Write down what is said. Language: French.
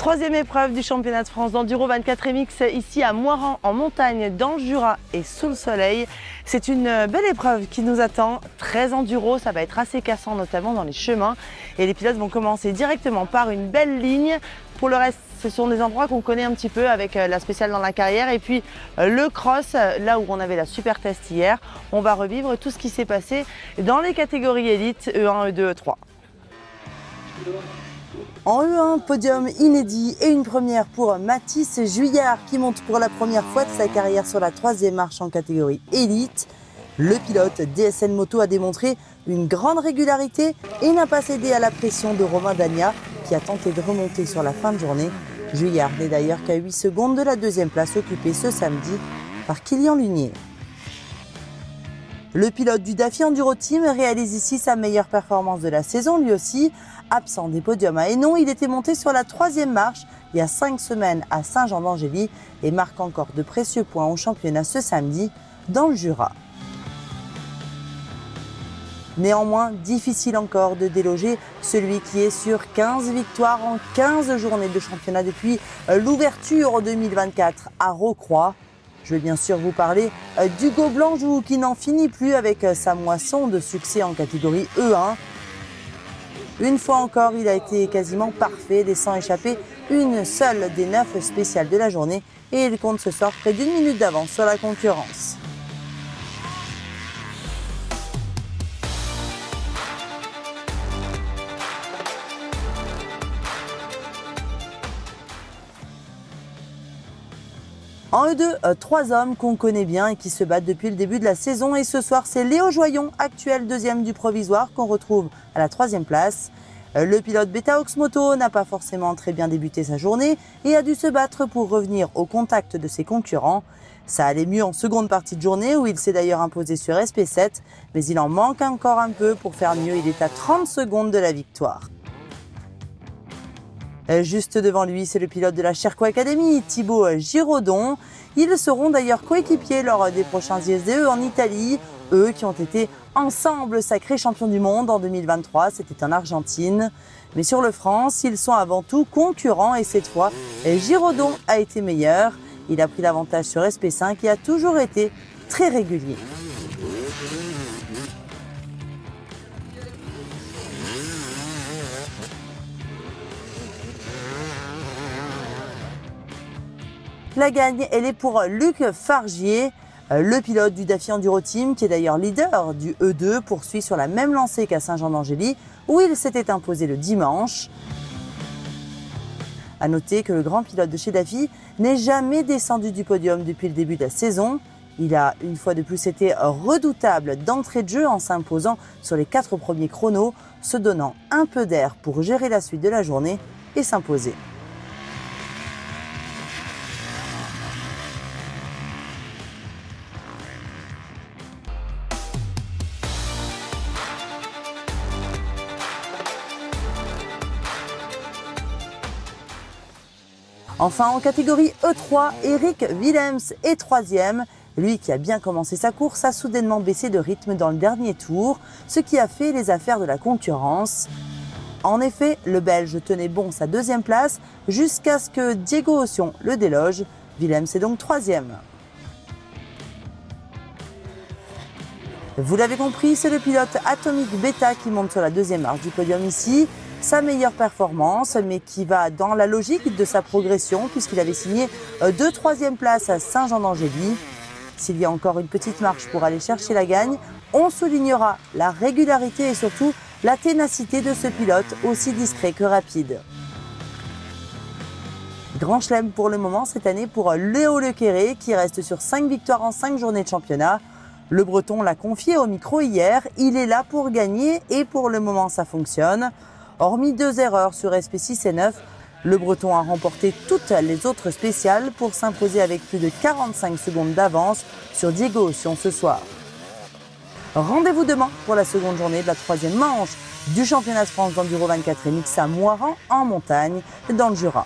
Troisième épreuve du championnat de France d'enduro 24 MX ici à Moirans en montagne dans le Jura et sous le soleil. C'est une belle épreuve qui nous attend, très enduro, ça va être assez cassant notamment dans les chemins et les pilotes vont commencer directement par une belle ligne. Pour le reste, ce sont des endroits qu'on connaît un petit peu avec la spéciale dans la carrière et puis le cross, là où on avait la super test hier. On va revivre tout ce qui s'est passé dans les catégories élite E1, E2, E3. En E1, podium inédit et une première pour Mathis Juillard qui monte pour la première fois de sa carrière sur la troisième marche en catégorie élite. Le pilote DSN Moto a démontré une grande régularité et n'a pas cédé à la pression de Romain Dagna qui a tenté de remonter sur la fin de journée. Juillard n'est d'ailleurs qu'à 8 secondes de la deuxième place occupée ce samedi par Kylian Lunier. Le pilote du Daffy Enduro Team réalise ici sa meilleure performance de la saison, lui aussi. Absent des podiums à Hénon, il était monté sur la troisième marche il y a 5 semaines à Saint-Jean-d'Angély et marque encore de précieux points au championnat ce samedi dans le Jura. Néanmoins, difficile encore de déloger celui qui est sur 15 victoires en 15 journées de championnat depuis l'ouverture 2024 à Rocroi. Je vais bien sûr vous parler d'Hugo Blanjou qui n'en finit plus avec sa moisson de succès en catégorie E1. Une fois encore, il a été quasiment parfait, laissant échapper une seule des 9 spéciales de la journée et il compte ce soir près d'1 minute d'avance sur la concurrence. En E2, 3 hommes qu'on connaît bien et qui se battent depuis le début de la saison. Et ce soir, c'est Léo Joyon, actuel deuxième du provisoire, qu'on retrouve à la troisième place. Le pilote Betaox Moto n'a pas forcément très bien débuté sa journée et a dû se battre pour revenir au contact de ses concurrents. Ça allait mieux en seconde partie de journée où il s'est d'ailleurs imposé sur SP7, mais il en manque encore un peu pour faire mieux. Il est à 30 secondes de la victoire. Juste devant lui, c'est le pilote de la Sherco Academy, Thibaut Giraudon. Ils seront d'ailleurs coéquipiers lors des prochains ISDE en Italie. Eux qui ont été ensemble sacrés champions du monde en 2023, c'était en Argentine. Mais sur le France, ils sont avant tout concurrents et cette fois, Giraudon a été meilleur. Il a pris l'avantage sur SP5 et a toujours été très régulier. La gagne, elle est pour Luc Fargier, le pilote du Daffy Enduro Team, qui est d'ailleurs leader du E2, poursuit sur la même lancée qu'à Saint-Jean-d'Angély, où il s'était imposé le dimanche. A noter que le grand pilote de chez Daffy n'est jamais descendu du podium depuis le début de la saison. Il a une fois de plus été redoutable d'entrée de jeu en s'imposant sur les 4 premiers chronos, se donnant un peu d'air pour gérer la suite de la journée et s'imposer. Enfin, en catégorie E3, Eric Willems est troisième. Lui qui a bien commencé sa course a soudainement baissé de rythme dans le dernier tour, ce qui a fait les affaires de la concurrence. En effet, le Belge tenait bon sa deuxième place jusqu'à ce que Diego Ossion le déloge. Willems est donc troisième. Vous l'avez compris, c'est le pilote Atomic Beta qui monte sur la deuxième marche du podium ici. Sa meilleure performance, mais qui va dans la logique de sa progression puisqu'il avait signé 2 troisième places à Saint-Jean-d'Angély. S'il y a encore une petite marche pour aller chercher la gagne, on soulignera la régularité et surtout la ténacité de ce pilote, aussi discret que rapide. Grand chelem pour le moment cette année pour Léo Lequéré qui reste sur 5 victoires en 5 journées de championnat. Le Breton l'a confié au micro hier, il est là pour gagner et pour le moment ça fonctionne. Hormis 2 erreurs sur SP6 et 9, le Breton a remporté toutes les autres spéciales pour s'imposer avec plus de 45 secondes d'avance sur Diego Ossion ce soir. Rendez-vous demain pour la seconde journée de la troisième manche du championnat de France d'enduro 24 MX à Moirans en montagne dans le Jura.